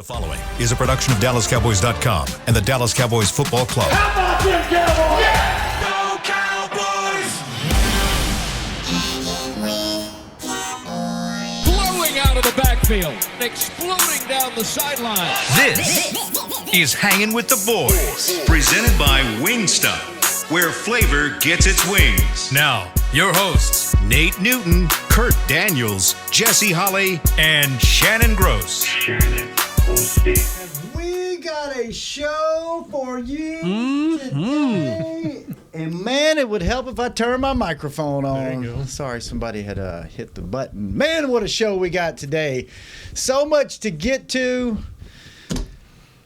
The following is a production of DallasCowboys.com and the Dallas Cowboys Football Club. How about them Cowboys? Yeah! Go Cowboys! Blowing out of the backfield, exploding down the sideline. This is Hangin' with the Boys, presented by Wingstop, where flavor gets its wings. Now, your hosts, Nate Newton, Kurt Daniels, Jesse Holley, and Shannon Gross. We got a show for you today. And man, it would help if I turned my microphone on. There you go. Sorry, somebody had hit the button. Man, what a show we got today. So much to get to.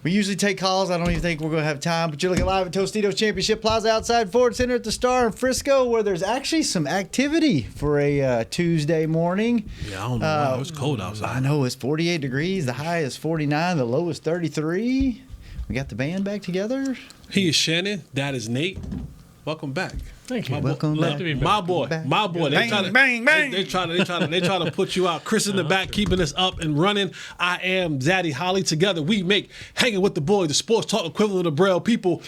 We usually take calls. I don't even think we're going to have time. But you're looking live at Tostitos Championship Plaza outside Ford Center at the Star in Frisco, where there's actually some activity for a Tuesday morning. Yeah, I don't know why. It's cold outside. I know. It's 48 degrees. The high is 49. The low is 33. We got the band back together. He is Shannon. That is Nate. Welcome back. Thank you. Welcome back. My boy. They try to, They try to put you out. Chris in the back, keeping us up and running. I am Zaddy Holly. Together we make Hanging with the Boys, the sports talk equivalent of Braille people.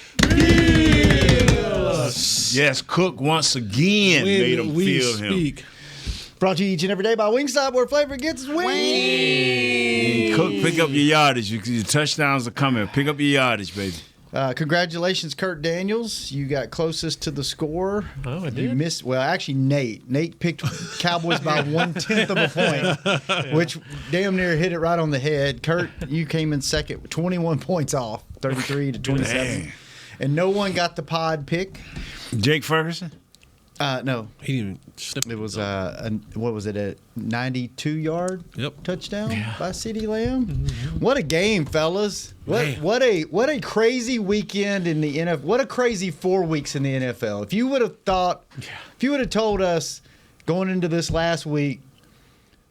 Yes, Cook once again made him feel him. Brought to you each and every day by Wingstop, where flavor gets its wings. Cook, pick up your yardage. Your touchdowns are coming. Pick up your yardage, baby. Congratulations, Kurt Daniels. You got closest to the score. Oh, I did? You missed. Well, actually, Nate. Nate picked Cowboys by 1/10 of a point, which damn near hit it right on the head. Kurt, you came in second with 21 points off, 33 to 27. Dang. And no one got the pod pick. Jake Ferguson? No. He didn't even slip. It was what was it, a 92-yard touchdown by CeeDee Lamb? Mm-hmm. What a game, fellas! What a crazy weekend in the NFL. What a crazy 4 weeks in the NFL. If you would have told us going into this last week,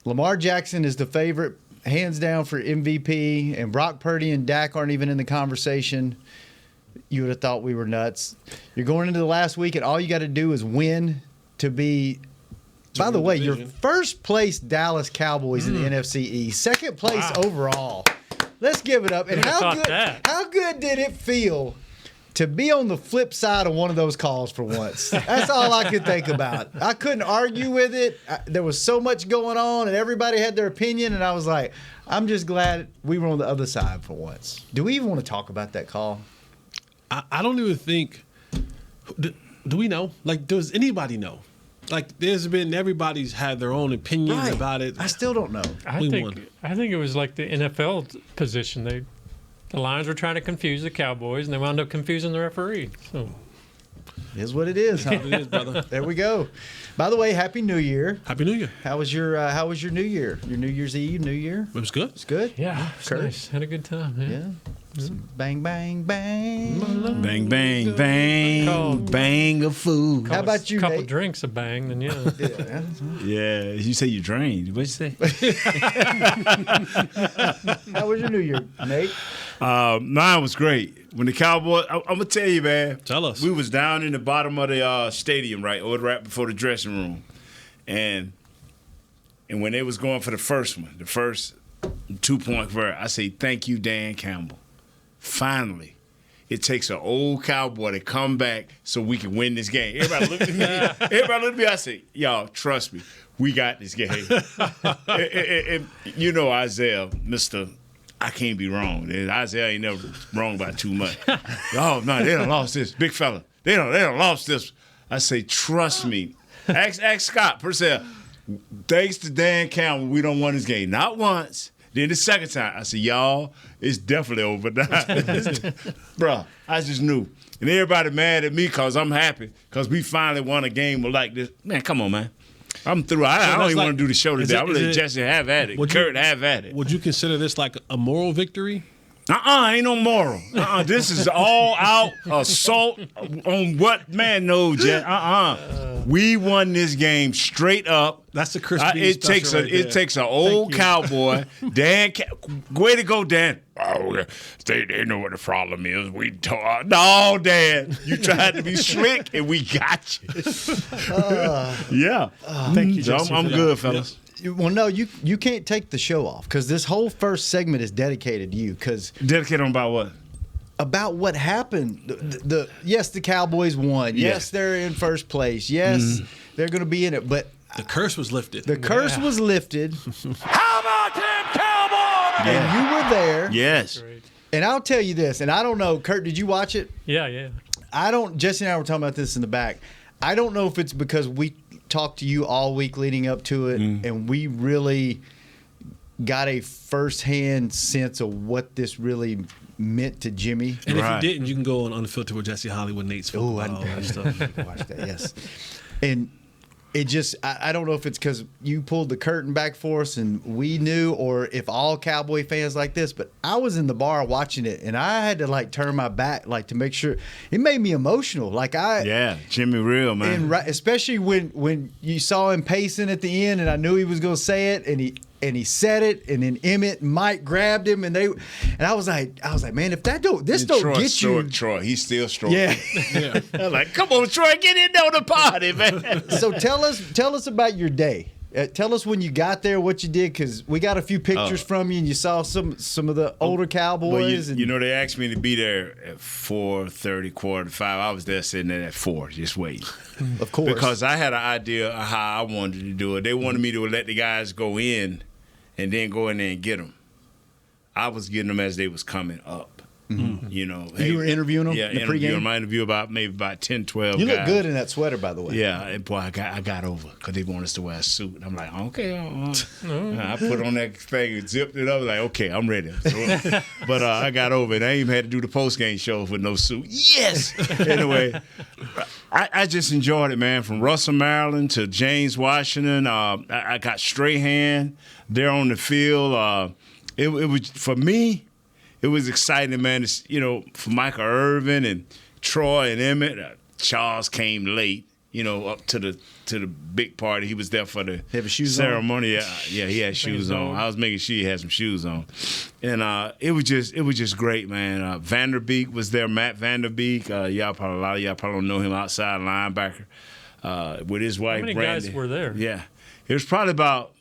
Lamar Jackson is the favorite, hands down, for MVP, and Brock Purdy and Dak aren't even in the conversation, you would have thought we were nuts. You're going into the last week, and all you got to do is win to be. By the way, your first place Dallas Cowboys in the NFC East, second place overall. Let's give it up. And how good did it feel to be on the flip side of one of those calls for once? That's all I could think about. I couldn't argue with it. There was so much going on, and everybody had their opinion, and I was like, I'm just glad we were on the other side for once. Do we even want to talk about that call? I don't even think. Do we know? Like, does anybody know? Like, everybody's had their own opinion about it. I still don't know. I think it was like the NFL position. The Lions were trying to confuse the Cowboys, and they wound up confusing the referee. So it is what it is. Huh? It is, brother. There we go. By the way, Happy New Year. Happy New Year. How was your New Year? Your New Year's Eve, New Year? It was good. It's good. yeah, it's Kurt? nice. Had a good time. Yeah. Bang, bang, bang. Bang, bang, bang. Bang of food. How about you, couple Nate? drinks of bang, then yeah. Yeah, you say you drained. What'd you say? How was your New Year, Nate? Mine was great. When the Cowboys, I'm going to tell you, man. Tell us. We was down in the bottom of the stadium, right before the dressing room. And when they was going for the first 2-point convert, I say, thank you, Dan Campbell. Finally, it takes an old Cowboy to come back so we can win this game. Everybody look at me. I say, y'all, trust me. We got this game. and you know Isaiah, Mr. I can't be wrong. Isaiah ain't never wrong by too much. Oh, no, they done lost this. Big fella. They done lost this. I say, trust me. Ask Scott Purcell. Thanks to Dan Campbell, we don't won this game. Not once. Then the second time, I said, y'all, it's definitely over now. Bruh, I just knew. And everybody mad at me because I'm happy because we finally won a game like this. Man, come on, man. I'm through. I don't even want to do the show today. I'm going to let Jesse have at it. Kurt have at it. Would you consider this like a moral victory? Ain't no moral. This is all out assault on what man knows, Jess. We won this game straight up. That's the Chris Bean It takes special right there. It takes an old cowboy. Dan, way to go, Dan. Oh, they know what the problem is. No, Dan, you tried to be slick, and we got you. Yeah. Thank you, Jesse, I'm for good, that. fellas. Well, no, you can't take the show off because this whole first segment is dedicated to you. Because Dedicated on about what? about what happened. Yes, the Cowboys won. Yeah. Yes, they're in first place. Yes, they're going to be in it. But The curse was lifted. the curse was lifted, How about them Cowboys? and you were there. Yes. Great. And I'll tell you this, and I don't know, Kurt, did you watch it? Yeah. Jesse and I were talking about this in the back. I don't know if it's because we talked to you all week leading up to it, and we really got a firsthand sense of what this really meant to Jimmy. And Right. if you didn't, you can go on Unfiltered with Jesse Holly with Nate's Oh, I football, all that stuff. need to watch that, yes. And it just, I don't know if it's because you pulled the curtain back for us and we knew, or if all Cowboy fans like this, but I was in the bar watching it and I had to like turn my back, like to make sure. It made me emotional. Yeah, Jimmy real, man. And especially when you saw him pacing at the end, and I knew he was going to say it, and he said it, and then Emmett and Mike grabbed him, and I was like, man, if that don't get you, Troy, he's still strong. yeah. I'm like, come on, Troy, get in there on the party, man. So tell us about your day. Tell us when you got there, what you did, because we got a few pictures from you, and you saw some of the older Cowboys. Well, you know, they asked me to be there at 4:30, 4:45. I was there sitting there at 4, just waiting. Of course, Because I had an idea of how I wanted to do it. They wanted me to let the guys go in and then go in there and get them. I was getting them as they was coming up. You know, you were interviewing them. Yeah, in the interviewing pregame? them. I interviewed about 10, 12 You guys. look good in that sweater, by the way. Yeah, and boy, I got over because they want us to wear a suit. I'm like, okay. I put on that thing and zipped it up. Like, okay, I'm ready. So, but I got over it. I ain't even had to do the post-game show with no suit. Yes! Anyway, I just enjoyed it, man. From Russell, Maryland to James, Washington. I got Strahan there on the field. It was, for me, it was exciting, man. It's, you know, for Michael Irvin and Troy and Emmett. Charles came late, you know, up to the big party. He was there for the Have his shoes on? ceremony. Yeah, he had shoes on. I was making sure he had some shoes on, and it was just great, man. Vanderbeek was there. Matt Vanderbeek. A lot of y'all probably don't know him, outside linebacker, with his wife. How many Brandy. guys were there? Yeah, it was probably about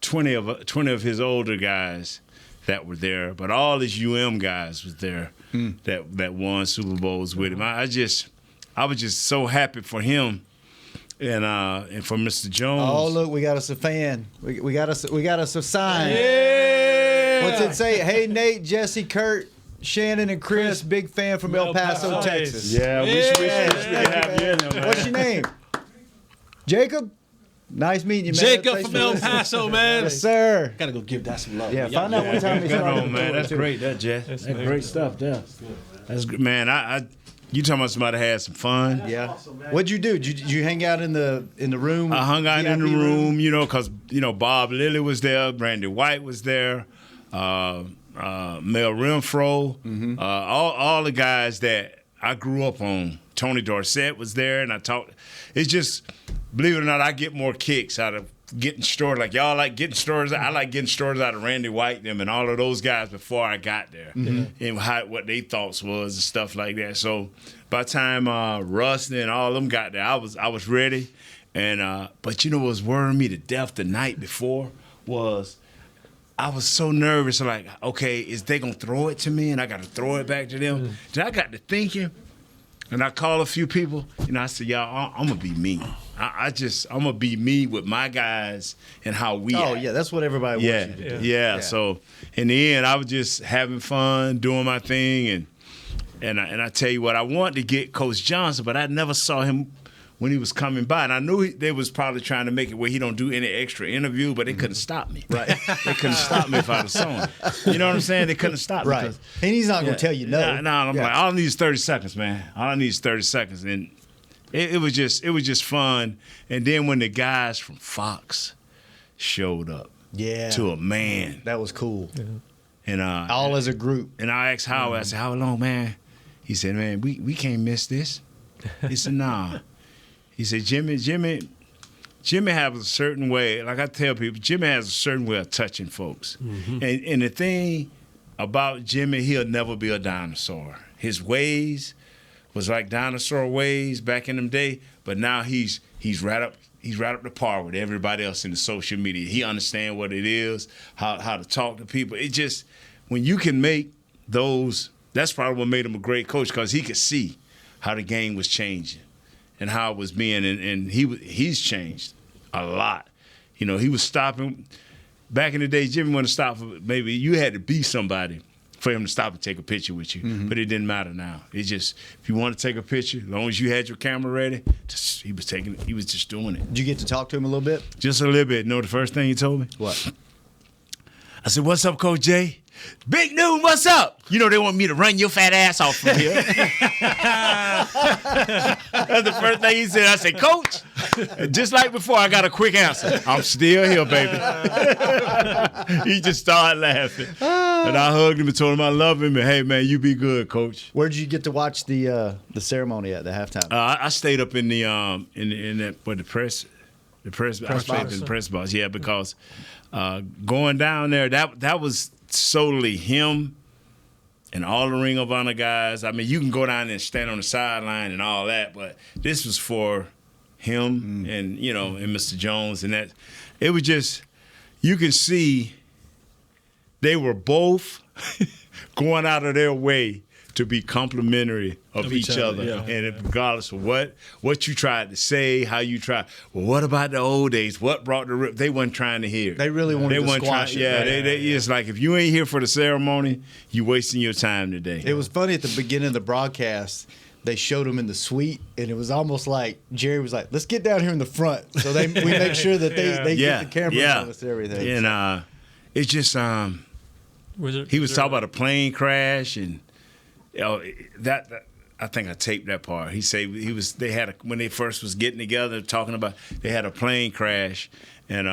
20 of his older guys that were there, but all his UM guys was there that won Super Bowls with him. I was just so happy for him, and for Mr. Jones. Oh, look, we got us a fan. We got us a sign. Yeah. What's it say? Hey, Nate, Jesse, Kurt, Shannon, and Chris, big fan from El Paso, Paso. Texas. Yeah, we should have you in there, man. What's your name? Jacob? Nice meeting you, man. Jacob Thanks from for El listening. Paso, man. Yes, sir. Gotta go give that some love. Yeah, man. find out what time he Good started. on, man. That's great, that Jess. That's great stuff, there. That's good, man. You talking about somebody had some fun? Yeah. What'd you do? Did you hang out in the room? I hung out in the VIP room, you know, because, you know, Bob Lilly was there, Randy White was there, Mel Renfro, all the guys that I grew up on. Tony Dorsett was there, and I talked. It's just, believe it or not, I get more kicks out of getting stories. Like, y'all like getting stories. I like getting stories out of Randy White and them and all of those guys before I got there, and what their thoughts was and stuff like that. So by the time Russ and all them got there, I was ready. And but you know what was worrying me to death the night before was I was so nervous. Like, okay, is they gonna throw it to me and I got to throw it back to them? Then I got to thinking. And I called a few people, and I said, y'all, I'm going to be me. I'm going to be me with my guys and how we Oh, act. yeah, that's what everybody wants you to do. Yeah. So in the end, I was just having fun, doing my thing. And I tell you what, I wanted to get Coach Johnson, but I never saw him when he was coming by. And I knew they was probably trying to make it where he don't do any extra interview, but they couldn't stop me. Right. They couldn't stop me if I was on. You know what I'm saying? They couldn't stop me. Right. because- And he's not going to tell you no. No, I'm like, all I need is 30 seconds, man. All I need is 30 seconds. And it was just fun. And then when the guys from Fox showed up to a man. That was cool. Yeah. And All as a group. and I asked Howard, I said, how long, man? He said, man, we can't miss this. He said, nah. He said, Jimmy has a certain way, like I tell people, Jimmy has a certain way of touching folks. And the thing about Jimmy, he'll never be a dinosaur. His ways was like dinosaur ways back in them day, but now he's right up to par with everybody else in the social media. He understands what it is, how to talk to people. It just, when you can make those, that's probably what made him a great coach, because he could see how the game was changing and how it was being, and he's changed a lot. You know, he was stopping. Back in the day, Jimmy wanted to stop, maybe you had to be somebody for him to stop and take a picture with you. But it didn't matter now. It just, if you want to take a picture, as long as you had your camera ready, he was just doing it. Did you get to talk to him a little bit? Just a little bit. You know the first thing he told me? What? I said, "What's up, Coach Jay?" "Big Noon, what's up?" "You know they want me to run your fat ass off from here." That's the first thing he said. I said, "Coach," just like before, I got a quick answer. "I'm still here, baby." He just started laughing. And I hugged him and told him I love him. And, hey, man, you be good, Coach. Where did you get to watch the ceremony at the halftime? I stayed up in the press box. In the press box, yeah, because going down there, that was solely him and all the Ring of Honor guys. I mean, you can go down there and stand on the sideline and all that, but this was for him and, you know, and Mr. Jones. And that, it was just, you can see they were both going out of their way to be complimentary of each other. Yeah. And regardless of what you tried to say, how you tried, well, what about the old days? What brought the rip? They wasn't trying to hear. They really wanted to squash it. Yeah, it's like, if you ain't here for the ceremony, you wasting your time today. It was funny at the beginning of the broadcast. They showed him in the suite, and it was almost like Jerry was like, "Let's get down here in the front," so we make sure that they get the cameras on us and everything. And it's just he was talking about a plane crash, and that I think I taped that part. He said when they first was getting together talking about, they had a plane crash, and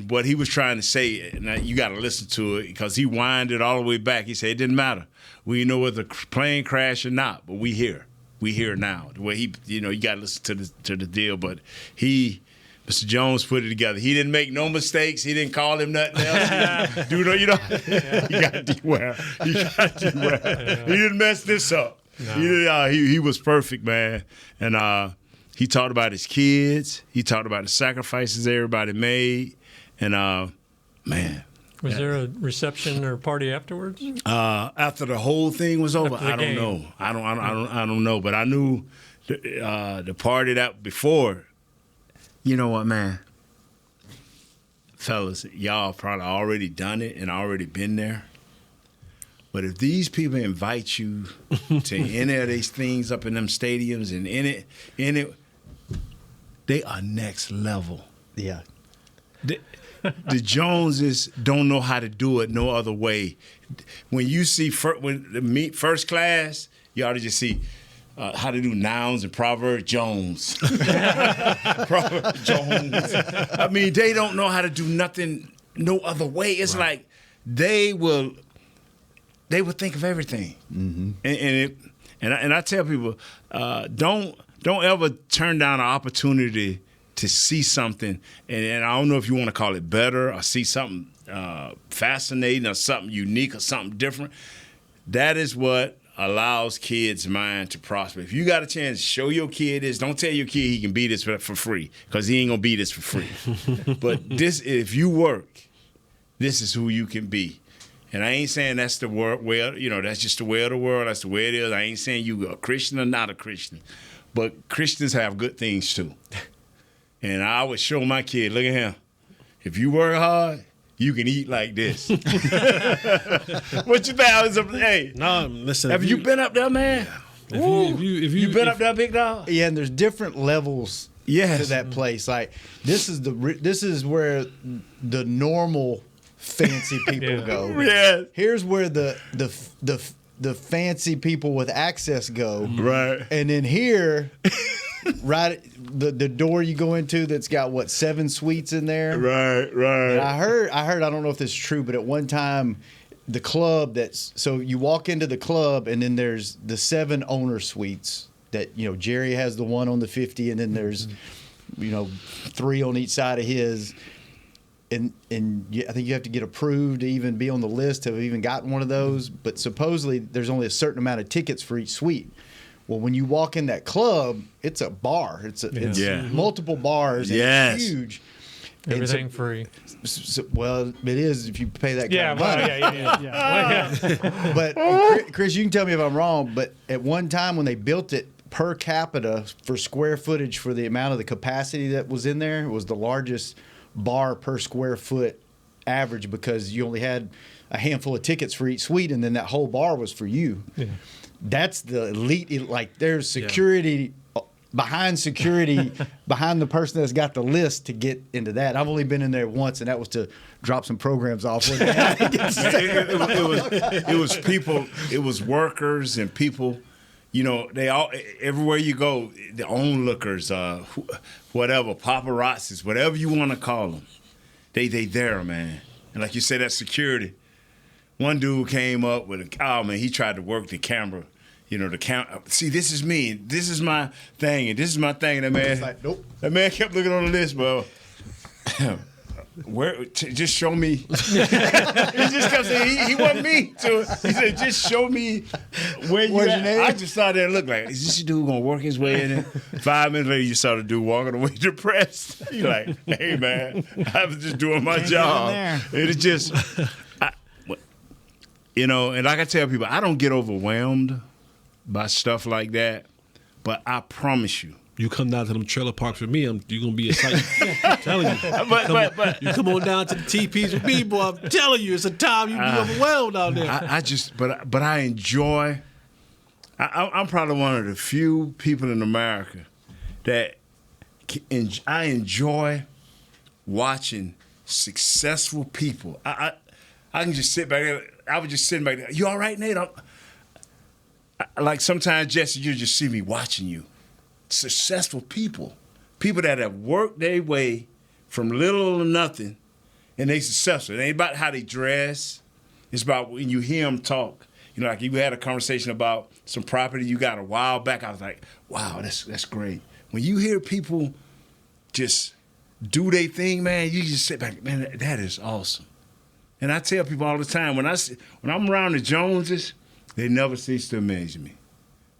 what he was trying to say, now you got to listen to it because he winded all the way back. He said it didn't matter. We know whether the plane crashed or not, but we here now. The way he, you got to listen to the deal. But Mr. Jones put it together. He didn't make no mistakes. He didn't call him nothing else. You got to beware. He didn't mess this up. No. He was perfect, man. And he talked about his kids. He talked about the sacrifices everybody made. And man. Was there a reception or party afterwards? After the whole thing was over, I don't know. I don't know. But I knew the party that before. You know what, man? Fellas, y'all probably already done it and already been there. But if these people invite you to any of these things up in them stadiums and in it, they are next level. Yeah. The Joneses don't know how to do it no other way. When you see first class, you ought to just see how to do nouns and proverb Jones. Proverb Jones. I mean, they don't know how to do nothing no other way. It's like they will think of everything. Mm-hmm. And I tell people, don't ever turn down an opportunity to see something, and I don't know if you want to call it better or see something fascinating or something unique or something different. That is what allows kids' mind to prosper. If you got a chance, show your kid this. Don't tell your kid he can be this for free, because he ain't gonna be this for free. But if you work, this is who you can be. And I ain't saying that's the that's just the way of the world. That's the way it is. I ain't saying you a Christian or not a Christian, but Christians have good things too. And I would show my kid, look at him. If you work hard, you can eat like this. What you think? Hey, no, listen. Have you been up there, man? If you been up there, big dog? Yeah, and there's different levels to that place. Like this is where the normal fancy people go. Yeah. Here's where the fancy people with access go. Right. And then here. Right, the door you go into that's got 7 suites in there. Right. And I heard. I don't know if this is true, but at one time, the club so you walk into the club and then there's the 7 owner suites that Jerry has the one on the 50, and then there's 3 on each side of his. And I think you have to get approved to even be on the list to have even gotten one of those. But supposedly there's only a certain amount of tickets for each suite. Well, when you walk in that club, it's a bar. It's multiple bars. And it's huge. Everything free. Well, it is if you pay that kind of money. Yeah. But Chris, you can tell me if I'm wrong, but at one time when they built it per capita for square footage for the amount of the capacity that was in there, it was the largest bar per square foot average because you only had a handful of tickets for each suite, and then that whole bar was for you. Yeah. That's the elite. Like there's security behind behind the person that's got the list to get into that. I've only been in there once, and that was to drop some programs off. It was people. It was workers and people. You know, they all everywhere you go, the onlookers, whatever, paparazzis, whatever you want to call them, they there, man. And like you said, that security. One dude came up with he tried to work the camera. You know, the camera. See, this is me. This is my thing, and this is my thing. And that man, like, nope. That man kept looking on the list, bro. Just show me. He just kept saying he wasn't me. So he said, just show me where's your name. I just saw there and looked like, is this dude gonna work his way in? 5 minutes later, you saw the dude walking away depressed. You're like, hey man, I was just doing my job. It's just, and like I tell people, I don't get overwhelmed by stuff like that, but I promise you. You come down to them trailer parks with me, you're going to be excited. I'm telling you. But you come on down to the TPs with me, boy, I'm telling you, it's a time you be overwhelmed out there. But I enjoy, I'm probably one of the few people in America that I enjoy watching successful people. I can just sit back there. I was just sitting back there. You all right, Nate? Like sometimes, Jesse, you just see me watching you. Successful people that have worked their way from little to nothing, and they successful. It ain't about how they dress. It's about when you hear them talk. You know, like you had a conversation about some property you got a while back. I was like, wow, that's great. When you hear people just do their thing, man, you just sit back, man, that is awesome. And I tell people all the time, when I'm around the Joneses, they never cease to amaze me.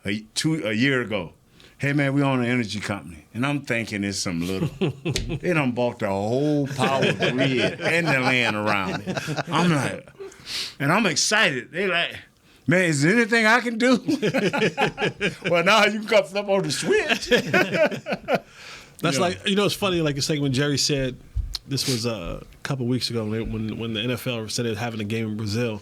A year ago, hey man, we own an energy company, and I'm thinking it's some little. They done bought the whole power grid and the land around it. I'm like, and I'm excited. They like, man, is there anything I can do? Well, now you can come flip on the switch. That's like, it's funny. Like you say when Jerry said, this was a couple weeks ago when the NFL said they're having a game in Brazil.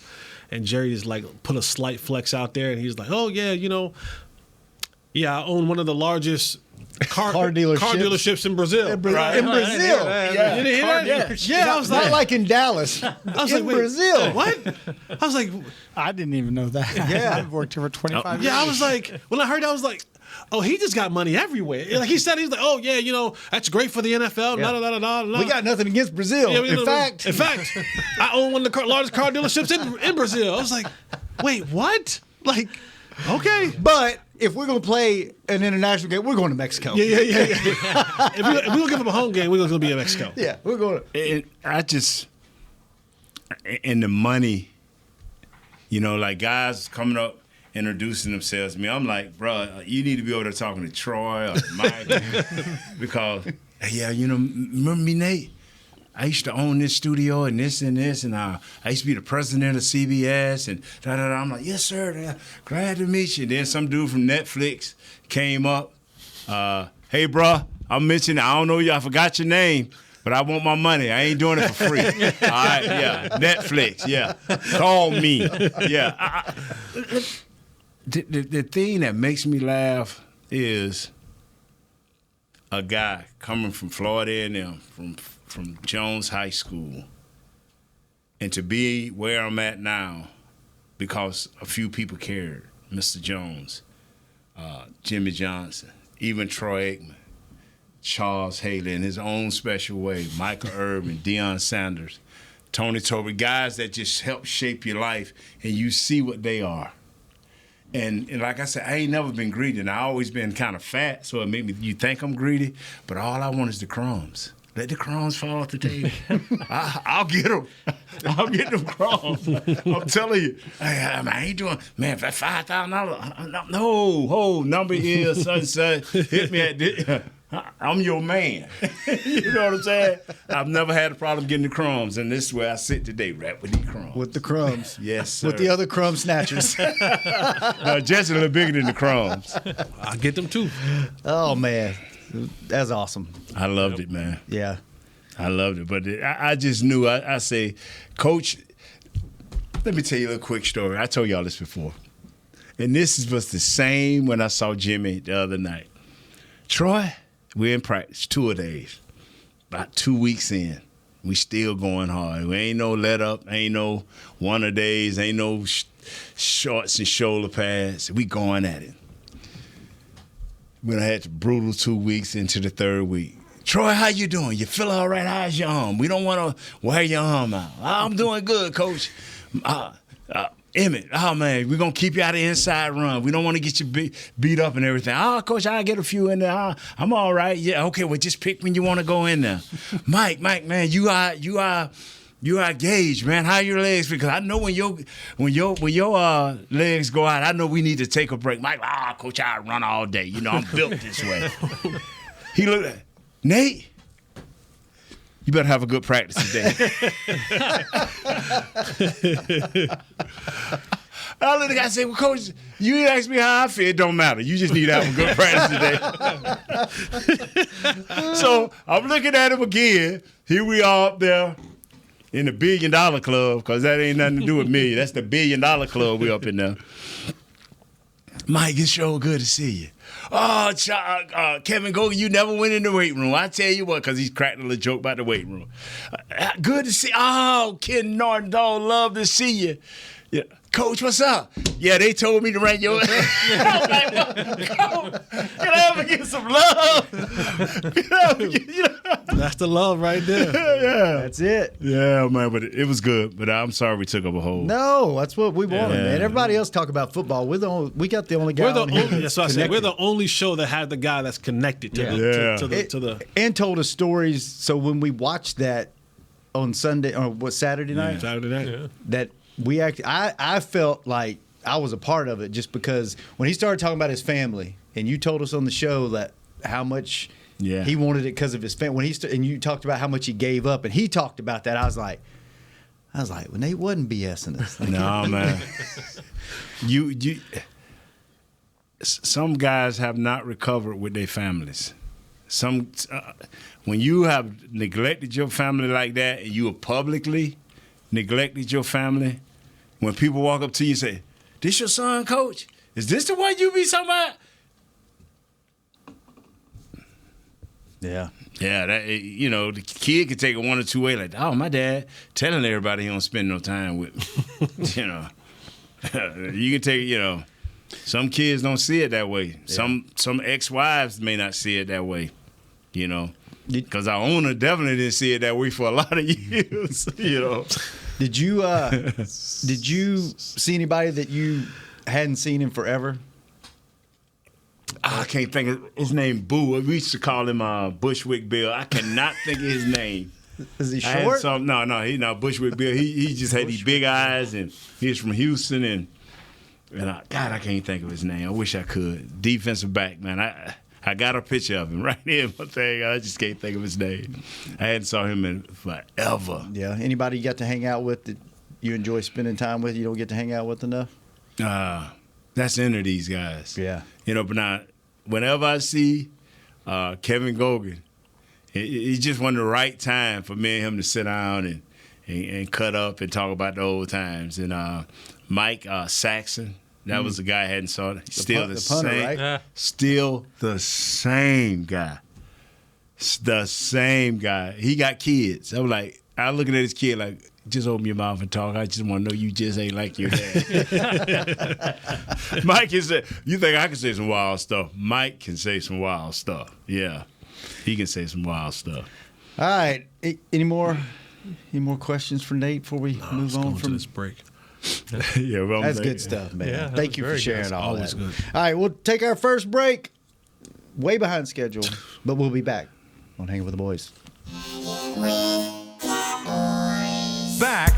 And Jerry just like put a slight flex out there, and he's like, "Oh yeah, I own one of the largest car dealerships in Brazil." In Brazil, you didn't hear that? Yeah, I was not like in Dallas. I was in Brazil. What? I was like, I didn't even know that. Yeah, I've worked here for 25 years. Yeah, I was like, when I heard that, I was like, oh, he just got money everywhere. Like he's like, oh yeah, that's great for the NFL. We got nothing against Brazil. Yeah, in fact, I own one of the largest car dealerships in Brazil. I was like, wait, what? Like, okay, but if we're gonna play an international game, we're going to Mexico. Yeah. If we don't give them a home game, we're going to be in Mexico. Yeah, we're going to. And the money, like guys coming up, introducing themselves to me. I'm like, bro, you need to be over there talking to Troy or Mike because, remember me, Nate? I used to own this studio and this, and I used to be the president of CBS and da-da-da. I'm like, yes, sir, glad to meet you. Then some dude from Netflix came up. Hey, bro, I don't know you, I forgot your name, but I want my money. I ain't doing it for free. All right, yeah, Netflix, yeah. Call me, yeah. The thing that makes me laugh is a guy coming from Florida A&M, from Jones High School, and to be where I'm at now because a few people cared. Mr. Jones, Jimmy Johnson, even Troy Aikman, Charles Haley in his own special way, Michael Irvin, Deion Sanders, Tony Toby, guys that just help shape your life, and you see what they are. And like I said, I ain't never been greedy, and I always been kind of fat, so it made me, you think I'm greedy, but all I want is the crumbs. let the crumbs fall off the table. I'll get them. I'll get them crumbs. I'm telling you. I ain't doing, man, for $5,000. No, number is son. Hit me at this. I'm your man. You know what I'm saying? I've never had a problem getting the crumbs, and this is where I sit today, right with these crumbs. With the crumbs. Yes, sir. With the other crumb snatchers. No, just a little bigger than the crumbs. I get them too. Oh, man. That's awesome. I loved it, man. Yeah. I loved it. But I just knew, I say, Coach, let me tell you a little quick story. I told y'all this before. And this was the same when I saw Jimmy the other night. Troy, we're in practice 2 days. About 2 weeks in, we still going hard. We ain't no let up, ain't no one-a-days, ain't no shorts and shoulder pads. We going at it. We done had the brutal 2 weeks into the 3rd week. Troy, how you doing? You feel all right? How's your arm? We don't want to wear your arm out. I'm doing good, Coach. Emmett, oh, man, we're going to keep you out of the inside run. We don't want to get you beat up and everything. Oh, Coach, I'll get a few in there. I'm all right. Yeah, okay, well, just pick when you want to go in there. Mike, man, you are engaged, man. How your legs? Because I know when your legs go out, I know we need to take a break. Mike, Coach, I run all day. You know, I'm built this way. He looked at Nate. You better have a good practice today. I looked at the guy and said, well, Coach, you didn't ask me how I feel. It don't matter. You just need to have a good practice today. So I'm looking at him again. Here we are up there in the $1 billion club, because that ain't nothing to do with me. That's the $1 billion club we up in there. Mike, it's sure good to see you. Oh, Kevin Gogan, you never went in the weight room. I tell you what, because he's cracked a little joke about the weight room. Good to see. Oh, Ken Norton, dog, love to see you. Yeah. Coach, what's up? Yeah, they told me to run your. I'm like, well, Coach, can I ever get some love? That's the love right there. Yeah, That's it. Yeah, man, but it was good. But I'm sorry we took up a hole. No, that's what we wanted, man. Everybody else talk about football. We got the only guy. That's what I said. We're the only show that had the guy that's connected to the and told us stories. So when we watched that on Sunday or Saturday night, that we I felt like I was a part of it just because when he started talking about his family, and you told us on the show that how much he wanted it because of his family. And you talked about how much he gave up, and he talked about that. I was like, well, Nate wasn't BSing us. No, man. you. Some guys have not recovered with their families. When you have neglected your family like that, and you have publicly neglected your family, when people walk up to you and say, "This your son, Coach? Is this the one you be talking about?" Yeah. Yeah, the kid could take it 1 or 2 ways. Like, oh, my dad telling everybody he don't spend no time with me. You can take, some kids don't see it that way. Yeah. Some ex-wives may not see it that way, because our owner definitely didn't see it that way for a lot of years, Did you see anybody that you hadn't seen in forever? I can't think of his name. Boo. We used to call him Bushwick Bill. I cannot think of his name. Is he short? No. He's not Bushwick Bill. He just had these big eyes, and he's from Houston, and God, I can't think of his name. I wish I could. Defensive back, man. I got a picture of him right here in my thing. I just can't think of his name. I hadn't saw him in forever. Yeah. Anybody you got to hang out with that you enjoy spending time with, you don't get to hang out with enough? That's into these guys. Yeah. But now, whenever I see Kevin Gogan, it's just one of the right time for me and him to sit down and cut up and talk about the old times. And Mike Saxon, that was the guy I hadn't saw. Still the punter, same, right? Yeah. Still the same guy. The same guy. He got kids. I'm like, I looking at his kid like, just open your mouth and talk. I just want to know you just ain't like your dad. Mike can say, you think I can say some wild stuff? Mike can say some wild stuff. Yeah, he can say some wild stuff. All right. Any more questions for Nate before we move on from this break? Yeah, well, that's good stuff, man. Yeah, Thank you for sharing good. all Always that. good. All right, we'll take our first break. Way behind schedule, but we'll be back on Hanging with the Boys. Back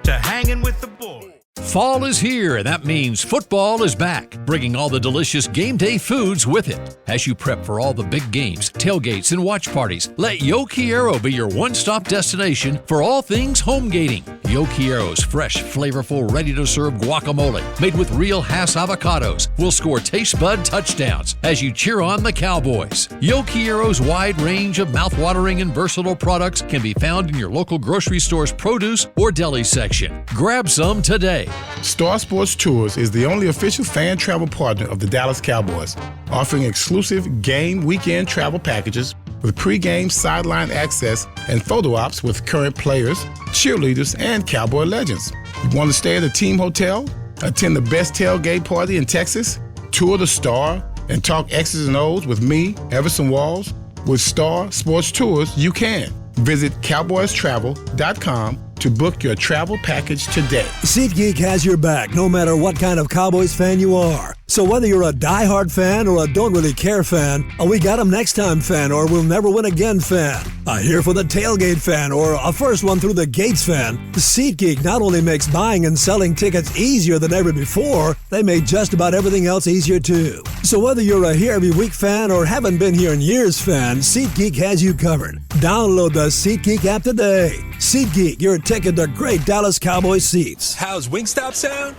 to Hanging with the Boys. Fall is here, and that means football is back, bringing all the delicious game day foods with it. As you prep for all the big games, tailgates, and watch parties, let Yo Quiero be your one-stop destination for all things home gating. Yo Quiero's fresh, flavorful, ready-to-serve guacamole, made with real Hass avocados, will score taste bud touchdowns as you cheer on the Cowboys. Yo Quiero's wide range of mouthwatering and versatile products can be found in your local grocery store's produce or deli section. Grab some today. Star Sports Tours is the only official fan travel partner of the Dallas Cowboys, offering exclusive game weekend travel packages with pre-game sideline access and photo ops with current players, cheerleaders, and Cowboy legends. You want to stay at a team hotel, attend the best tailgate party in Texas, tour the Star, and talk X's and O's with me, Everson Walls? With Star Sports Tours, you can. Visit cowboystravel.com to book your travel package today. SeatGeek has your back no matter what kind of Cowboys fan you are. So whether you're a diehard fan or a don't really care fan, a we got 'em next time fan or we'll never win again fan, a here for the tailgate fan or a first one through the gates fan, SeatGeek not only makes buying and selling tickets easier than ever before, they made just about everything else easier too. So whether you're a here every week fan or haven't been here in years fan, SeatGeek has you covered. Download the SeatGeek app today. SeatGeek, your ticket to great Dallas Cowboys seats. How's Wingstop sound?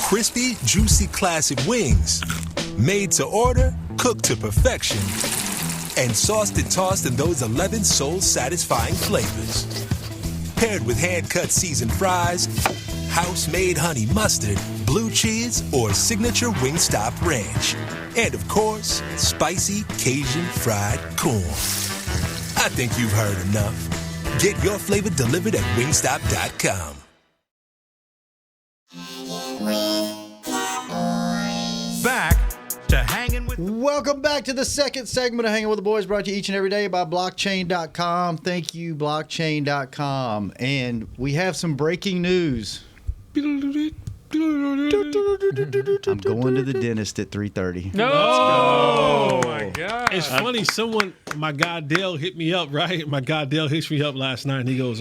Crispy, juicy, classic wings. Made to order, cooked to perfection. And sauced and tossed in those 11 soul-satisfying flavors. Paired with hand-cut seasoned fries, house-made honey mustard, blue cheese, or signature Wingstop ranch. And of course, spicy Cajun fried corn. I think you've heard enough. Get your flavor delivered at wingstop.com. Back to Hanging with the Welcome back to the second segment of Hanging with the Boys, brought to you each and every day by blockchain.com. Thank you, blockchain.com. And we have some breaking news. I'm going to the dentist at 3:30. No! Oh my God! It's funny. My guy Dale hit me up. Right, my guy Dale hits me up last night, and he goes,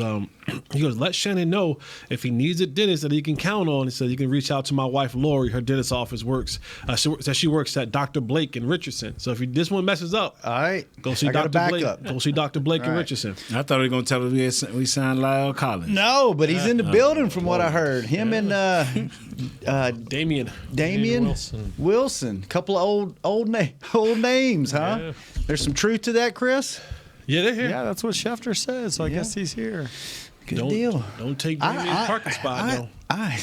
let Shannon know if he needs a dentist that he can count on. He said you can reach out to my wife Lori. Her dentist office works. She works at Dr. Blake in Richardson. So if this one messes up, all right, go see Dr. Blake. Go see Dr. Blake in Richardson. I thought he was going to tell us we signed Lyle Collins. No, but he's in the building from what I heard. Him and Damian Wilson. Couple of old names, huh? Yeah. There's some truth to that, Chris. Yeah, they're here. Yeah, that's what Schefter says. So I guess he's here. Good deal. Don't take Damian's parking spot, though. I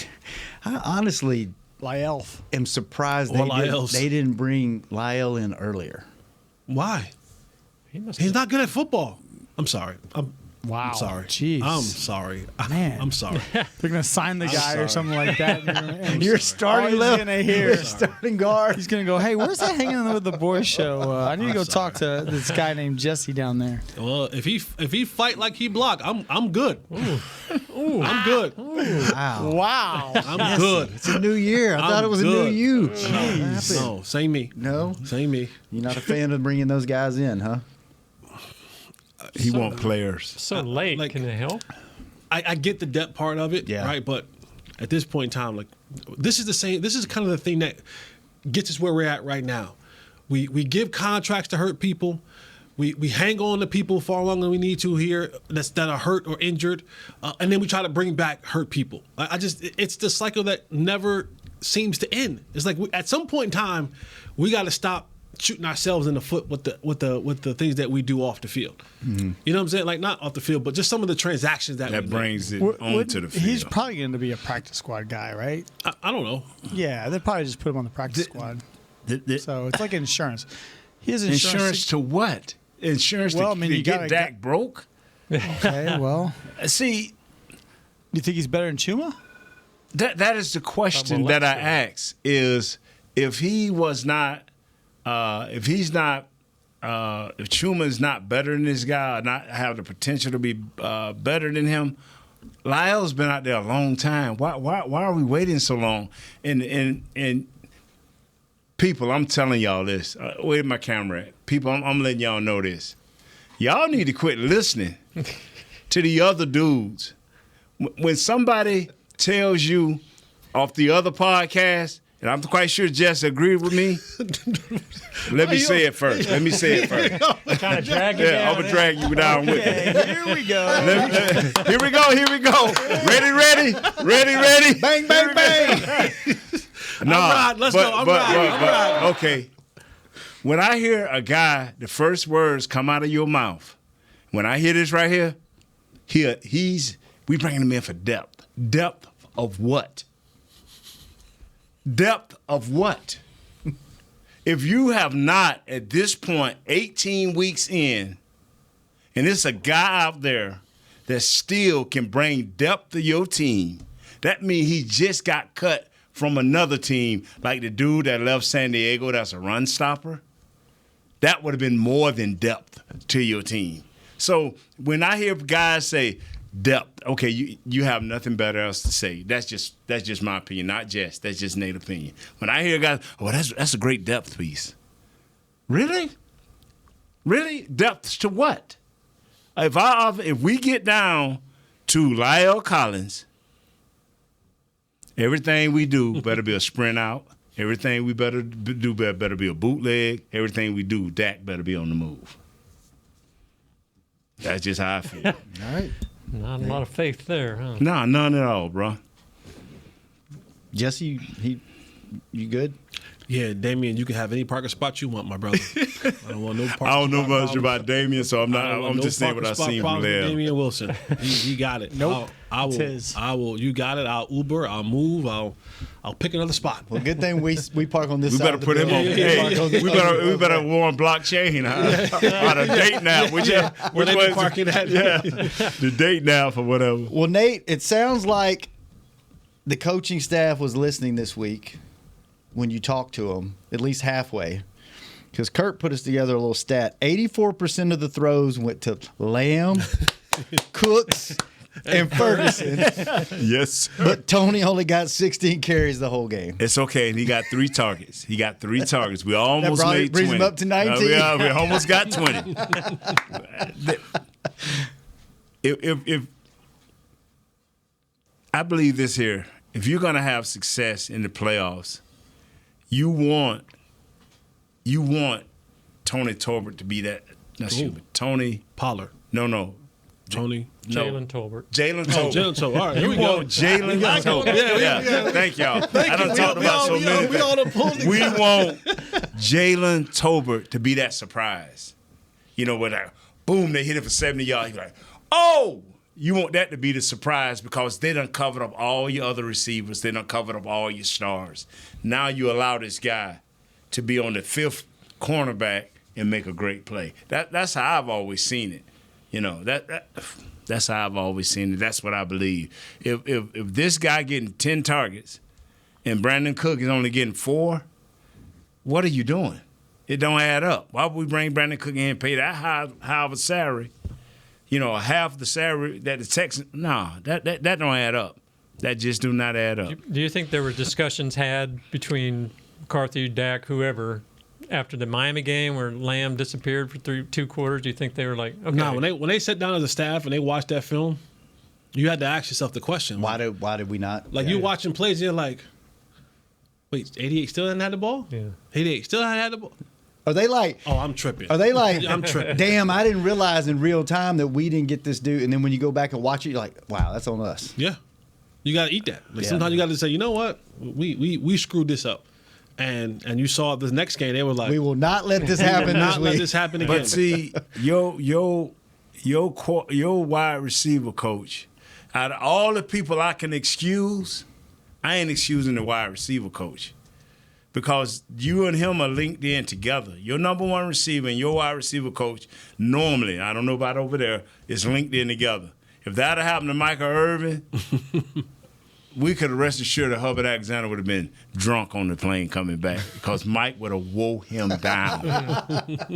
honestly am surprised they didn't bring Lyle in earlier. Why? He's not good at football. I'm sorry. Wow. I'm sorry. Jeez. I'm sorry. Man. I'm sorry. They're going to sign the guy or something like that. You're starting left. You're starting guard. He's going to go, hey, where's that Hanging with the Boys show? I need to go talk to this guy named Jesse down there. Well, if he fight like he block, I'm good. Ooh. I'm good. Wow. I'm good. It's a new year. I thought it was a new you. No, same me. No? Same me. You're not a fan of bringing those guys in, huh? He want players. So late. Can it help? I get the depth part of it, right? But at this point in time, like this is kind of the thing that gets us where we're at right now. We give contracts to hurt people. We hang on to people far longer than we need to here that are hurt or injured, and then we try to bring back hurt people. It's the cycle that never seems to end. It's like at some point in time, we got to stop shooting ourselves in the foot with the things that we do off the field. Mm-hmm. You know what I'm saying? Like not off the field, but just some of the transactions that brings it onto the field. He's probably going to be a practice squad guy, right? I don't know. Yeah, they'd probably just put him on the practice squad. So it's like insurance. He has insurance to what? Insurance to get Dak broke? Okay, well. See, you think he's better than Chuma? That is the question that I ask is if he was not if Chuma is not better than this guy or not have the potential to be better than him, Lyle's been out there a long time. Why are we waiting so long? And people, I'm telling y'all this. Where's my camera at? People, I'm letting y'all know this. Y'all need to quit listening to the other dudes. When somebody tells you off the other podcast, and I'm quite sure Jess agreed with me. Let me say it first. Trying to drag you down. I'm going to drag you down with me. Here we go. Here we go. Ready. Bang, bang, bang. I'm riding. Okay. When I hear a guy, the first words come out of your mouth, when I hear this right here, we bringing him in for depth. Depth of what? Depth of what? If you have not, at this point, 18 weeks in, and it's a guy out there that still can bring depth to your team, that means he just got cut from another team, like the dude that left San Diego that's a run stopper. That would have been more than depth to your team. So when I hear guys say, depth. Okay, you have nothing better else to say. That's just my opinion, not Jess. That's just Nate's opinion. When I hear guys, that's a great depth piece. Really? Depth to what? If we get down to Lyle Collins, everything we do better be a sprint out. Everything we better do better be a bootleg. Everything we do, Dak better be on the move. That's just how I feel. All right. Not a lot of faith there, huh? Nah, none at all, bro. Jesse, you good? Yeah, Damian, you can have any parking spot you want, my brother. I don't want no parking I don't know spot much problems. about Damian, so I'm not. I'm No just saying what parking I've spot seen from problems with there. Damian Wilson, he got it. Nope. I will. Tis. I will. You got it. I'll Uber. I'll move. I'll pick another spot. Well, good thing we park on this We side. better of the put him on. building. Hey, we better warn blockchain out of date now. Which they be parking at? Yeah, the date now for whatever. Well, Nate, it sounds like the coaching staff was listening this week when you talked to them, at least halfway. Because Kurt put us together a little stat. 84% of the throws went to Lamb, Cooks, and Ferguson. Yes. But Tony only got 16 carries the whole game. It's okay, and he got 3 targets. We almost made 20. Brings him up to 19. We almost got 20. if I believe this here, if you're going to have success in the playoffs, you want Tony Tolbert to be that. Tony Pollard. No. Tony. Jalen Tolbert. Jalen Tolbert. Jalen Tolbert. All right, here You we go. want Jalen Tolbert. Yeah. Thank y'all. I done talked about so many We all opposing. We want Jalen Tolbert to be that surprise. You know, when boom, they hit it for 70 yards. You're like, oh! You want that to be the surprise because they done covered up all your other receivers. They done covered up all your stars. Now you allow this guy to be on the 5th cornerback and make a great play. That's how I've always seen it. You know, that's how I've always seen it. That's what I believe. If this guy getting 10 targets and Brandon Cook is only getting 4, what are you doing? It don't add up. Why would we bring Brandon Cook in and pay that high of a salary? You know, half the salary that the Texans. No, that don't add up. That just do not add up. Do you think there were discussions had between McCarthy, Dak, whoever, after the Miami game where Lamb disappeared for 2 quarters? Do you think they were like, okay? No, when they sat down as a staff and they watched that film, you had to ask yourself the question: Why did we not? Like, you watching plays, and you're like, wait, 88 still hadn't had the ball? Yeah. 88 still hadn't had the ball? Are they like? Oh, I'm tripping. Are they like? I'm tripping. Damn, I didn't realize in real time that we didn't get this dude. And then when you go back and watch it, you're like, wow, that's on us. Yeah, you got to eat that. Like, Yeah. sometimes you got to say, you know what, we screwed this up, and you saw the next game, they were like, We will not let this happen this let week. this happen again. But see, your wide receiver coach, out of all the people I can excuse, I ain't excusing the wide receiver coach. Because you and him are linked in together. Your number one receiver and your wide receiver coach, normally, I don't know about over there, is linked in together. If that had happened to Michael Irvin, we could have rest assured that Hubbard Alexander would have been drunk on the plane coming back because Mike would have wore him down.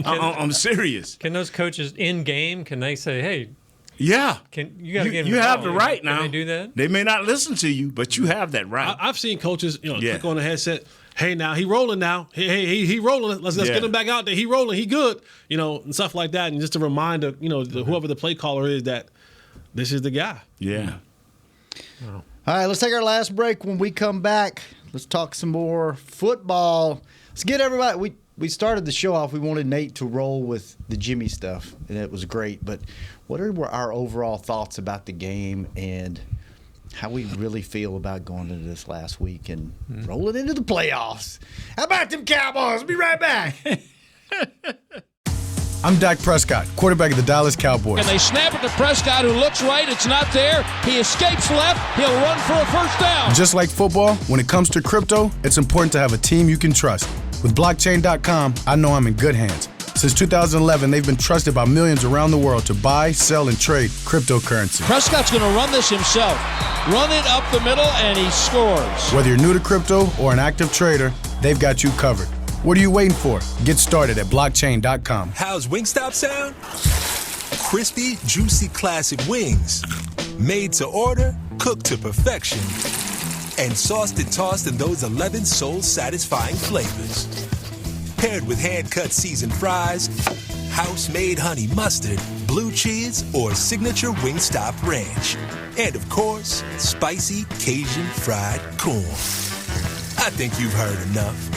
I'm serious. Can those coaches in game, can they say, hey, Yeah. you got to get You have the involved? right now. Can they do that? They may not listen to you, but you have that right. I've seen coaches, Yeah. click on the headset. hey, now he rolling now. He rolling. Let's get him back out there. He rolling. He good. And stuff like that. And just a reminder, whoever the play caller is, that this is the guy. Yeah. All right, let's take our last break. When we come back, let's talk some more football. Let's get everybody. We started the show off. We wanted Nate to roll with the Jimmy stuff, and it was great. But what are our overall thoughts about the game and how we really feel about going into this last week and rolling into the playoffs? How about them Cowboys? Be right back. I'm Dak Prescott, quarterback of the Dallas Cowboys. And they snap it to Prescott, who looks right. It's not there. He escapes left. He'll run for a first down. Just like football, when it comes to crypto, it's important to have a team you can trust. With blockchain.com, I know I'm in good hands. Since 2011, they've been trusted by millions around the world to buy, sell, and trade cryptocurrency. Prescott's going to run this himself. Run it up the middle, and he scores. Whether you're new to crypto or an active trader, they've got you covered. What are you waiting for? Get started at blockchain.com. How's Wingstop sound? Crispy, juicy, classic wings. Made to order, cooked to perfection. And sauced and tossed in those 11 soul-satisfying flavors. Paired with hand-cut seasoned fries, house-made honey mustard, blue cheese, or signature Wingstop ranch. And, of course, spicy Cajun fried corn. I think you've heard enough.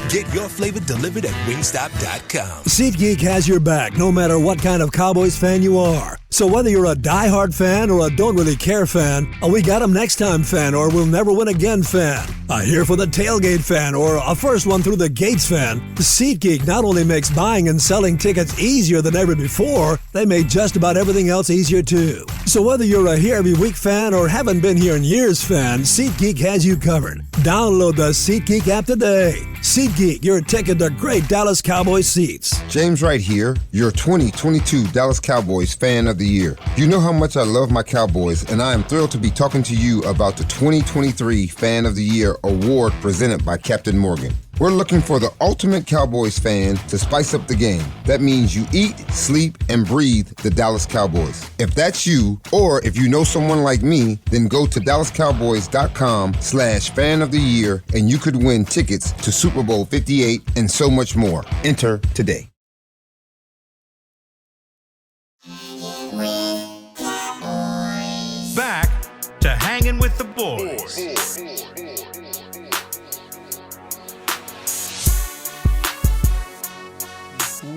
Get your flavor delivered at Wingstop.com. SeatGeek has your back no matter what kind of Cowboys fan you are. So whether you're a diehard fan or a don't really care fan, a we got 'em next time fan or we'll never win again fan, a here for the tailgate fan or a first one through the gates fan, SeatGeek not only makes buying and selling tickets easier than ever before, they made just about everything else easier too. So whether you're a here every week fan or haven't been here in years fan, SeatGeek has you covered. Download the SeatGeek app today. SeatGeek, your ticket to great Dallas Cowboys seats. James Wright here, your 2022 Dallas Cowboys Fan of the Year. You know how much I love my Cowboys, and I am thrilled to be talking to you about the 2023 Fan of the Year award presented by Captain Morgan. We're looking for the ultimate Cowboys fan to spice up the game. That means you eat, sleep, and breathe the Dallas Cowboys. If that's you, or if you know someone like me, then go to DallasCowboys.com/fan of the year and you could win tickets to Super Bowl 58 and so much more. Enter today. Back to Hanging with the Boys.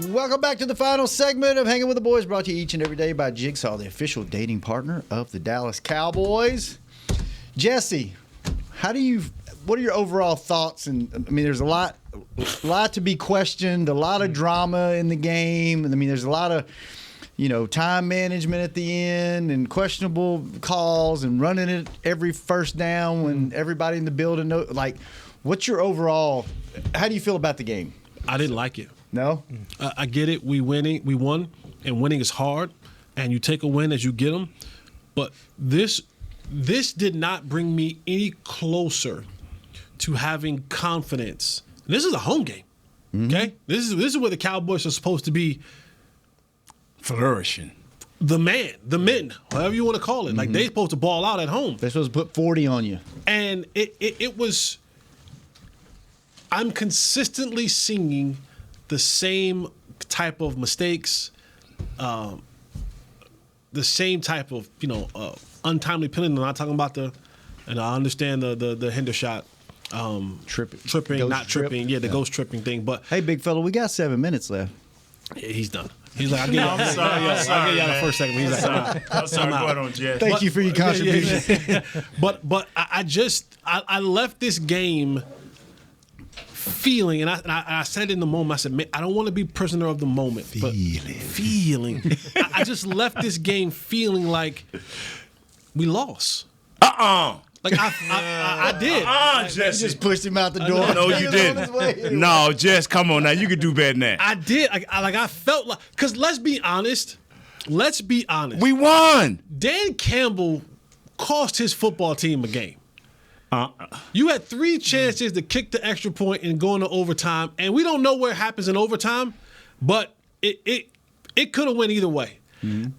Welcome back to the final segment of Hanging with the Boys, brought to you each and every day by Jigsaw, the official dating partner of the Dallas Cowboys. Jesse, what are your overall thoughts? And I mean, there's a lot to be questioned, a lot of drama in the game. I mean, there's a lot of, time management at the end and questionable calls and running it every first down when everybody in the building knows. Like, what's your overall? How do you feel about the game? I didn't like it. No? I get it. We won, and winning is hard, and you take a win as you get them. But this did not bring me any closer to having confidence. And this is a home game, okay? This is where the Cowboys are supposed to be flourishing. The men, however you want to call it. Like, they're supposed to ball out at home. They're supposed to put 40 on you. And it was – I'm consistently seeing – the same type of mistakes, the same type of untimely penalty. I'm not talking about and I understand the hinder shot, tripping, not tripping, the ghost tripping thing. But hey, big fella, we got 7 minutes left. Yeah, he's done. He's like, I'll give y'all the first second. He's like, I'm sorry. Go on, Jess. Thank you for your contribution. But I left this game feeling, and I said it in the moment, I said, man, I don't want to be prisoner of the moment. Feeling. I just left this game feeling like we lost. Like I did. Jesse. You just pushed him out the door. No, you didn't. No, Jess, come on now. You could do better than that. I did. I felt like, because let's be honest. We won. Dan Campbell cost his football team a game. You had 3 chances to kick the extra point and go into overtime, and we don't know what happens in overtime, but it could have went either way.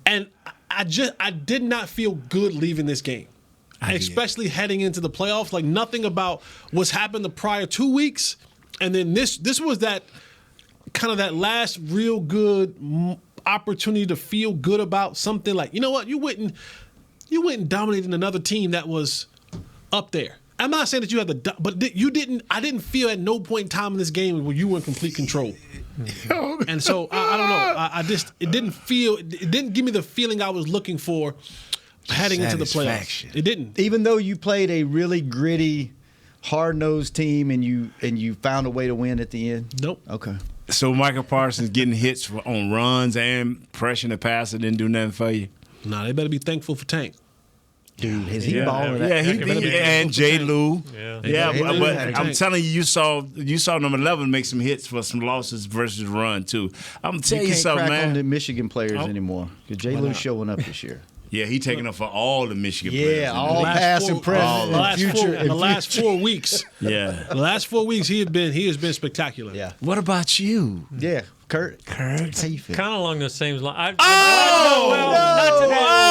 And I did not feel good leaving this game. especially heading into the playoffs. Like nothing about what's happened the prior 2 weeks, and then this was that kind of that last real good opportunity to feel good about something. Like, you know what, you went and dominated another team that was up there. I'm not saying that you had the, but you didn't. I didn't feel at no point in time in this game where you were in complete control. And so I don't know. It didn't give me the feeling I was looking for heading into the playoffs. It didn't. Even though you played a really gritty, hard-nosed team and you found a way to win at the end. Nope. Okay. So Michael Parsons getting hits on runs and pressure the passer didn't do nothing for you. Nah, they better be thankful for Tank. Dude, is he balling? Yeah, he beat and J. Lou. Yeah, but I'm telling you, you saw number 11 make some hits for some losses versus run too. I'm telling you something, can't crack man. on the Michigan players anymore because J. Lou's showing up this year. Yeah, he taking up for all the Michigan players. Yeah, all past and present and future. The last 4 weeks. Yeah, the last 4 weeks he has been spectacular. Yeah. What about you? Yeah, Kurt. How you feel? Kind of along the same line.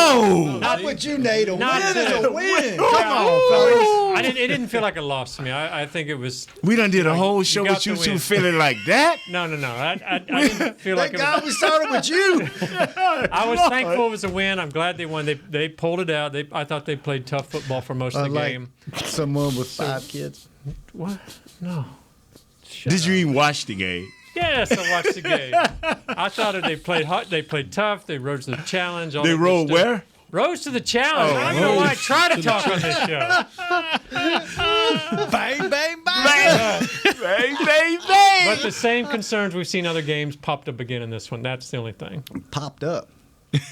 Not with you, Nate. A win is a win. Come on, fellas. It didn't feel like a loss to me. I think it was. We done did a whole show got with you the two win. feeling like that. No. I didn't feel like Thank it God we was. started with you. I was thankful it was a win. I'm glad they won. They pulled it out. I thought they played tough football for most of the game. Someone with 5 kids. What? No. Did you even watch the game? Yes, I watched the game. I thought they played hard. They played tough. They rose to the challenge. They rode where? Rose to the challenge. I don't know why I try to talk on this show. Bang, bang, bang. Bang, bang, bang. But the same concerns we've seen other games popped up again in this one. That's the only thing. Popped up.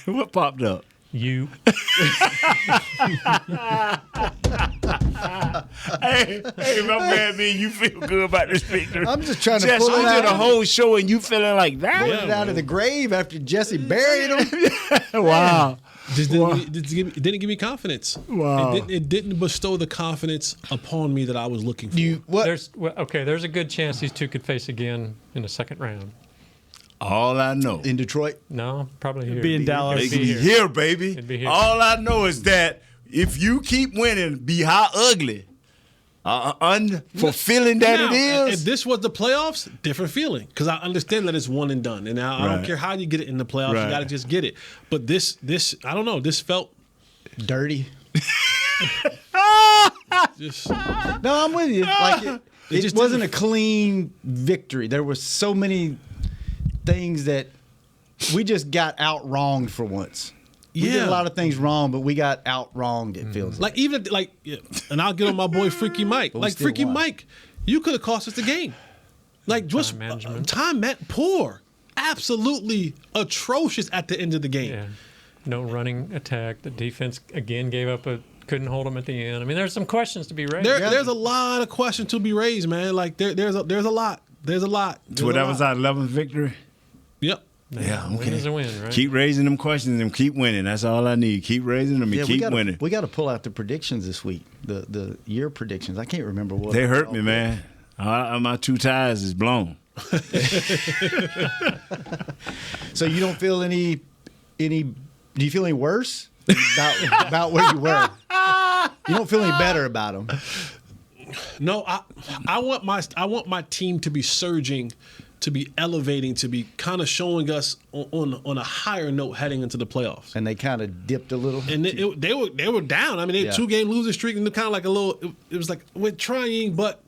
What popped up? You. hey, my man, man, you feel good about this picture. I'm just trying to Jess, pull it we out. did a whole show and you feeling like that? Pulled it out of the grave after Jesse buried him. Wow. Just didn't give me confidence. Wow. It didn't bestow the confidence upon me that I was looking for. There's a good chance these two could face again in the second round. All I know. In Detroit? No, probably here. Be in Dallas. They can be here, baby. It'd be here. All I know is that if you keep winning, be how ugly, unfulfilling that Now, it is. If this was the playoffs, different feeling. Because I understand that it's one and done. And now I don't Right. care how you get it in the playoffs. Right. You got to just get it. But this, I don't know. This felt dirty. Just No, I'm with you. Like it just wasn't a clean victory. There were so many things that we just got out wronged for once. We did a lot of things wrong, but we got out wronged. It feels like even like, and I'll get on my boy Freaky Mike. But we Like still Freaky won. Mike, you could have cost us the game. Like just time poor, absolutely atrocious at the end of the game. Yeah. No running attack. The defense again gave up couldn't hold them at the end. I mean, there's some questions to be raised. There's a lot of questions to be raised, man. Like there's a lot. There's a lot. So that was our 11th victory? Yep. Yeah, Win is a win, right? Keep raising them questions and keep winning. That's all I need. Keep raising them and keep winning. We got to pull out the predictions this week. The year predictions. I can't remember what They hurt me, man. My 2 tires is blown. So you don't feel any? Do you feel any worse about where you were? You don't feel any better about them? No, I want my team to be surging, to be elevating, to be kind of showing us on a higher note heading into the playoffs. And they kind of dipped a little. And they were down. I mean, they had 2-game losing streak, and they're kind of like a little. It was like we're trying, but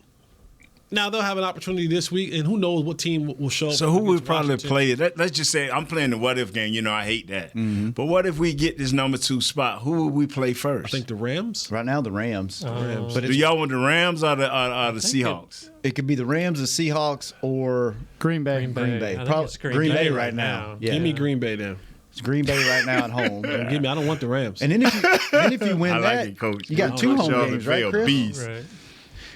now they'll have an opportunity this week, and who knows what team will show up. So who would against probably Washington. play it? Let's just say I'm playing the what if game. You know, I hate that. Mm-hmm. But what if we get this number 2 spot? Who would we play first? I think the Rams. Right now, the Rams. But do y'all want the Rams or the Seahawks? It could be the Rams, the Seahawks, or Green Bay. Green Bay. I think it's Green Bay right now. Yeah. Give me Green Bay then. It's Green Bay right now at home. Give me. I don't want the Rams. And then if you win I like that, it, Coach. you got 2 home Charlotte games, right, Fail Chris? beast. Right.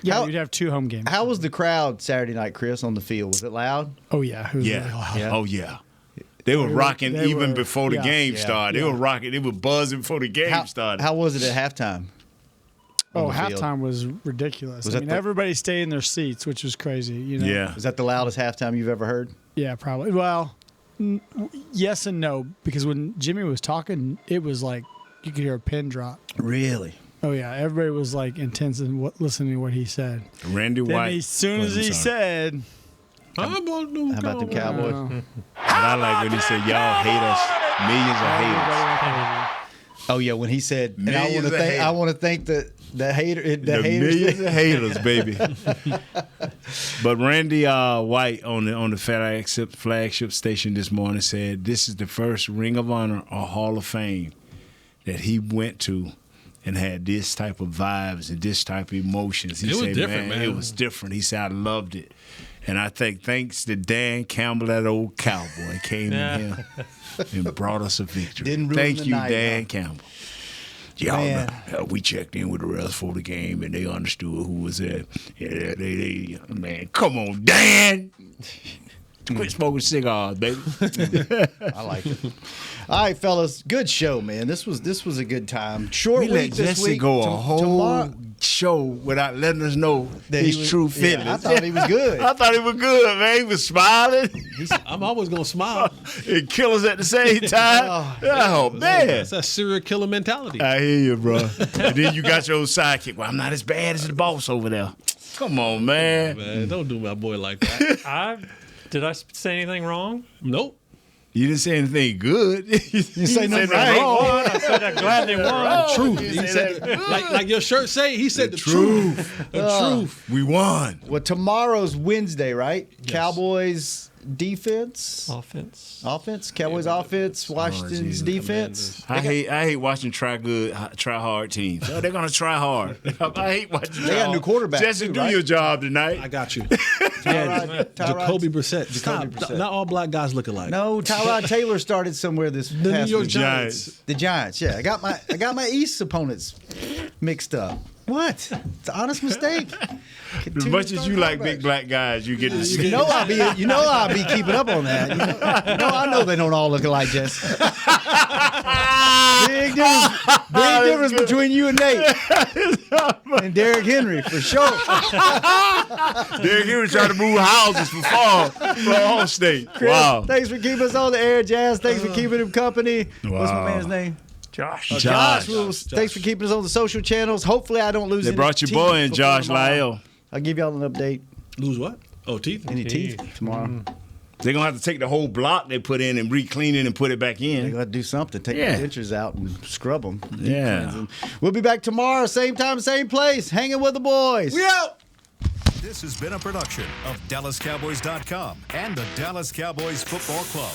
Yeah, you'd have 2 home games. How was the crowd Saturday night, Chris, on the field? Was it loud? Oh, yeah. It was Yeah. really loud. Yeah. Oh yeah. They were rocking they even were- before the yeah, game yeah, started. They were rocking. They were buzzing before the game started. How was it at halftime? Oh, on the field? halftime was ridiculous. Was I that mean, the- everybody stayed in their seats, which was crazy. You know? Yeah. Was that the loudest halftime you've ever heard? Yeah, probably. Well, yes and no, because when Jimmy was talking, it was like you could hear a pin drop. Really? Oh yeah, everybody was like intense in listening to what he said. Randy White. As soon as he said, How about them Cowboys? But I like when he said, "Y'all hate us, millions of haters." Oh yeah, when he said, and Millions I of want to thank the haters. Millions of haters, baby. But Randy White on the flagship station this morning said this is the first Ring of Honor or Hall of Fame that he went to and had this type of vibes and this type of emotions. He said, man, it was different. He said, I loved it. And I think thanks to Dan Campbell, that old cowboy, came in here and brought us a victory. Thank you, Dan Campbell. Y'all know, we checked in with the refs for the game, and they understood who was there. Yeah, man, come on, Dan. Quit smoking cigars, baby. I like it. All right, fellas, good show, man. This was a good time. Short we week let this Jesse week. go a whole show without letting us know his true feelings. I thought he was good. I thought he was good, man. He was smiling. I'm always gonna smile and kill us at the same time. Oh man, that's that serial killer mentality. I hear you, bro. And then you got your old sidekick. Well, I'm not as bad as the boss over there. Come on, man. Man, don't do my boy like that. Did I say anything wrong? Nope. You didn't say anything good. You didn't say nothing wrong. I said I'm glad they won. The truth. He said, like your shirt say, he said the truth. The truth. We won. Well, tomorrow's Wednesday, right? Yes. Cowboys defense. Offense. Cowboys offense. Washington's defense. I hate watching try hard teams. Oh, they're gonna try hard. I hate watching. They got a new quarterback. Jesse, do your job tonight. I got you. Jacoby Brissett. Stop. Not all black guys look alike. No, Tyrod Taylor started somewhere this past New York week. Giants. The Giants. Yeah, I got my East opponents mixed up. What? It's an honest mistake. As much as you like big black guys, you get to see. You know I'll be keeping up on that. I know they don't all look alike, Jess. Big difference between you and Nate and Derrick Henry for sure. Derrick Henry trying to move houses for all state. Chris, wow. Thanks for keeping us on the air, Jazz. Thanks for keeping him company. Wow. What's my man's name? Josh. Thanks for keeping us on the social channels. Hopefully, I don't lose. They brought your boy in, Josh Lyell. I'll give y'all an update. Lose what? Oh, teeth. Any teeth tomorrow. They're gonna have to take the whole block they put in and re-clean it and put it back in. They're gonna do something. Take the dentures out and scrub them. Yeah. We'll be back tomorrow, same time, same place. Hanging with the boys. We out. This has been a production of DallasCowboys.com and the Dallas Cowboys Football Club.